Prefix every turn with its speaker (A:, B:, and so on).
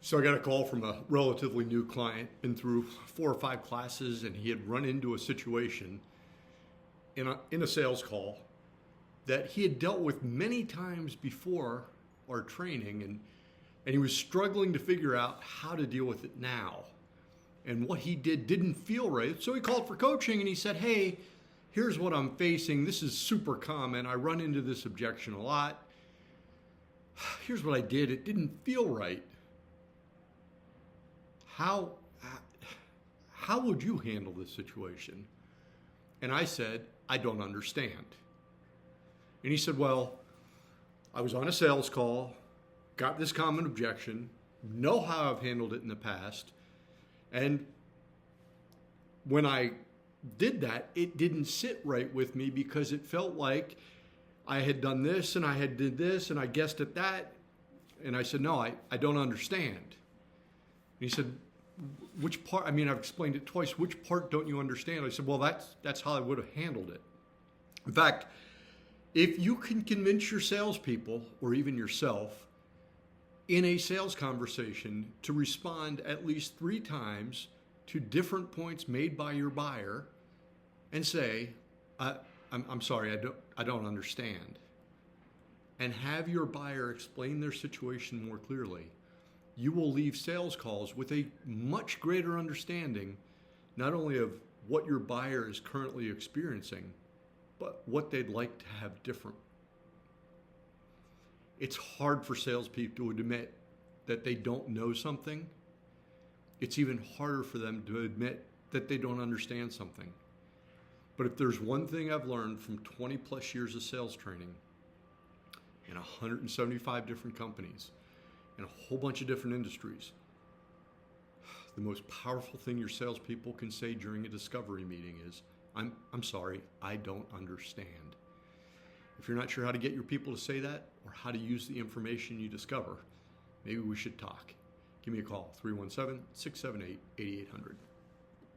A: So I got a call from a relatively new client, been through 4 or 5 classes, and he had run into a situation in a sales call that he had dealt with many times before our training, and he was struggling to figure out how to deal with it now. And what he didn't feel right. So he called for coaching and he said, hey, here's what I'm facing. This is super common. I run into this objection a lot. Here's what I did. It didn't feel right. How would you handle this situation? And I said, I don't understand. And he said, well, I was on a sales call, got this common objection, know how I've handled it in the past, and when I did that, it didn't sit right with me because it felt like I had done this and I had did this and I guessed at that. And I said, no, I don't understand. And he said, which part? I mean, I've explained it twice. Which part don't you understand? I said, well, that's how I would have handled it. In fact, if you can convince your salespeople or even yourself in a sales conversation to respond at least 3 times to different points made by your buyer and say, I'm sorry, I don't understand, and have your buyer explain their situation more clearly, you will leave sales calls with a much greater understanding, not only of what your buyer is currently experiencing, but what they'd like to have different. It's hard for salespeople to admit that they don't know something. It's even harder for them to admit that they don't understand something. But if there's one thing I've learned from 20 plus years of sales training in 175 different companies in a whole bunch of different industries, the most powerful thing your salespeople can say during a discovery meeting is, I'm sorry, I don't understand. If you're not sure how to get your people to say that or how to use the information you discover, maybe we should talk. Give me a call, 317-678-8800.